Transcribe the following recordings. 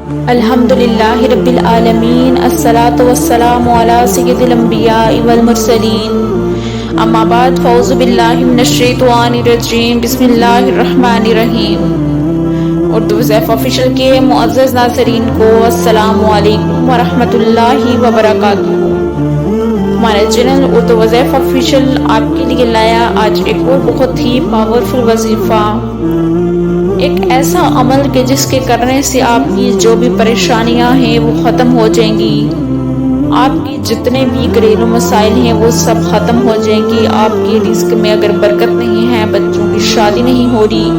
الحمدللہ رب العالمین، الصلاۃ والسلام علی سید الانبیاء والمرسلین، اما بعد، فاعوذ باللہ من الشیطان الرجیم، بسم اللہ الرحمن الرحیم۔ اردو وظیفہ آفیشیل کے معزز ناظرین کو السلام علیکم ورحمۃ اللہ وبرکاتہ۔ ہمارے چینل اردو وظیفہ آفیشیل آپ کے لیے لایا آج ایک اور بہت ہی پاورفل وظیفہ، ایک ایسا عمل کہ جس کے کرنے سے آپ کی جو بھی پریشانیاں ہیں وہ ختم ہو جائیں گی، آپ کی جتنے بھی گھریلو مسائل ہیں وہ سب ختم ہو جائیں گی۔ آپ کی رزق میں اگر برکت نہیں ہے، بچوں کی شادی نہیں ہو رہی،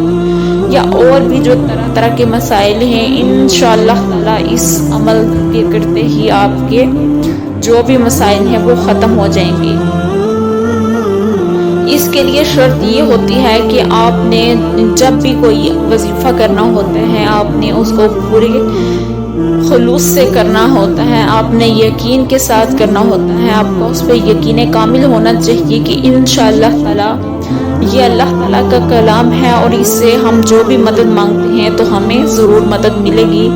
یا اور بھی جو طرح طرح کے مسائل ہیں، انشاءاللہ تعالی اس عمل کے کرتے ہی آپ کے جو بھی مسائل ہیں وہ ختم ہو جائیں گے۔ اس کے لیے شرط یہ ہوتی ہے کہ آپ نے جب بھی کوئی وظیفہ کرنا ہوتا ہے، آپ نے اس کو پورے خلوص سے کرنا ہوتا ہے، آپ نے یقین کے ساتھ کرنا ہوتا ہے، آپ کو اس پہ یقین کامل ہونا چاہیے کہ انشاءاللہ تعالی یہ اللہ تعالیٰ کا کلام ہے اور اس سے ہم جو بھی مدد مانگتے ہیں تو ہمیں ضرور مدد ملے گی،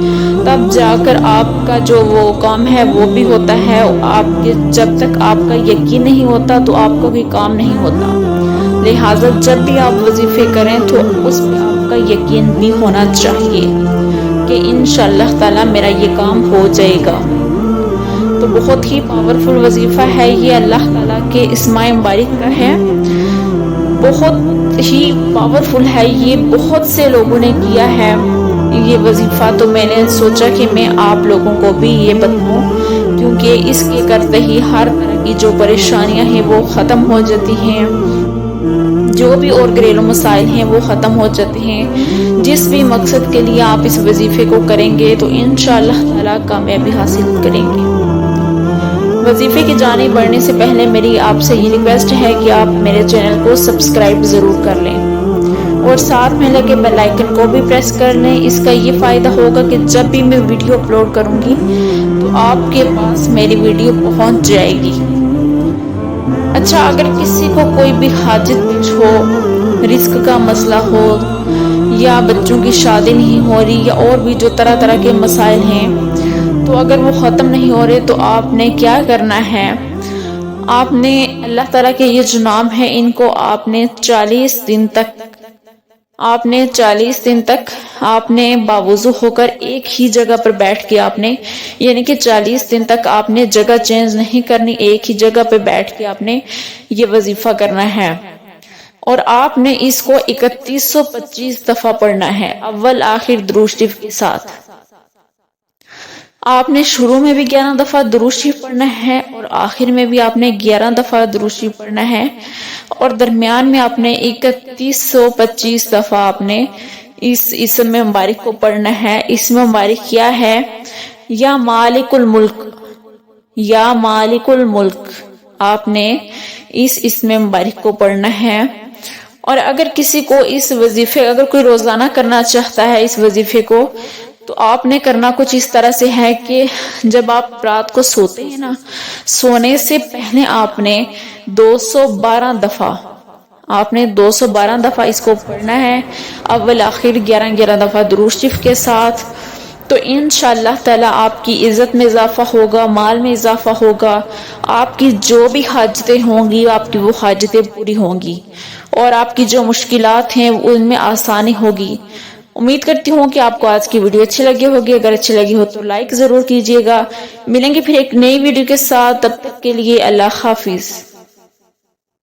تب جا کر آپ کا جو وہ کام ہے وہ بھی ہوتا ہے۔ آپ کے جب تک آپ کا یقین نہیں ہوتا تو آپ کا بھی کام نہیں ہوتا، لہٰذا جب بھی آپ وظیفے کریں تو اس پہ آپ کا یقین بھی ہونا چاہیے کہ انشاءاللہ تعالی میرا یہ کام ہو جائے گا۔ تو بہت ہی پاورفل وظیفہ ہے یہ، اللہ تعالیٰ کے اسماء مبارک کا ہے، بہت ہی پاورفل ہے یہ، بہت سے لوگوں نے کیا ہے یہ وظیفہ، تو میں نے سوچا کہ میں آپ لوگوں کو بھی یہ بتاؤں، کیونکہ اس کے کرتے ہی ہر طرح کی جو پریشانیاں ہیں وہ ختم ہو جاتی ہیں، جو بھی اور گھریلو مسائل ہیں وہ ختم ہو جاتے ہیں۔ جس بھی مقصد کے لیے آپ اس وظیفے کو کریں گے تو انشاءاللہ تعالی کامیابی حاصل کریں گے۔ وظیفے کی جانب بڑھنے سے پہلے میری آپ سے یہ ریکویسٹ ہے کہ آپ میرے چینل کو سبسکرائب ضرور کر لیں اور ساتھ میں لگے بیل آئیکن کو بھی پریس کر لیں۔ اس کا یہ فائدہ ہوگا کہ جب بھی میں ویڈیو اپلوڈ کروں گی تو آپ کے پاس میری ویڈیو پہنچ جائے گی۔ اچھا، اگر کسی کو کوئی بھی حاجت پیش ہو، رزق کا مسئلہ ہو، یا بچوں کی شادی نہیں ہو رہی، یا اور بھی جو طرح طرح کے مسائل ہیں، تو اگر وہ ختم نہیں ہو رہے تو آپ نے کیا کرنا ہے؟ آپ نے اللہ تعالیٰ کے یہ جو نام ہے ان کو آپ نے 40 دن تک آپ نے باوضو ہو کر ایک ہی جگہ پر بیٹھ کے آپ نے، یعنی کہ 40 دن تک آپ نے جگہ چینج نہیں کرنی، ایک ہی جگہ پہ بیٹھ کے آپ نے یہ وظیفہ کرنا ہے، اور آپ نے اس کو 3125 دفعہ پڑھنا ہے، اول آخر درود شریف کے ساتھ۔ آپ نے شروع میں بھی 11 دفعہ درود شریف پڑھنا ہے اور آخر میں بھی آپ نے 11 دفعہ درود شریف پڑھنا ہے، اور درمیان میں آپ نے 3125 دفعہ آپ نے اس اسم مبارک کو پڑھنا ہے۔ اسم مبارک کیا ہے؟ یا مالک الملک، یا مالک الملک، آپ نے اس اسم مبارک کو پڑھنا ہے۔ اور اگر کسی کو اس وظیفے، اگر کوئی روزانہ کرنا چاہتا ہے اس وظیفے کو، تو آپ نے کرنا کچھ اس طرح سے ہے کہ جب آپ رات کو سوتے ہیں نا، سونے سے پہلے آپ نے 212 دفعہ اس کو پڑھنا ہے، اول آخر 11 دفعہ درود شریف کے ساتھ۔ تو انشاءاللہ تعالی آپ کی عزت میں اضافہ ہوگا، مال میں اضافہ ہوگا، آپ کی جو بھی حاجتیں ہوں گی آپ کی وہ حاجتیں پوری ہوں گی، اور آپ کی جو مشکلات ہیں ان میں آسانی ہوگی۔ امید کرتی ہوں کہ آپ کو آج کی ویڈیو اچھی لگی ہوگی، اگر اچھی لگی ہو تو لائک ضرور کیجیے گا۔ ملیں گے پھر ایک نئی ویڈیو کے ساتھ، تب تک کے لیے اللہ حافظ۔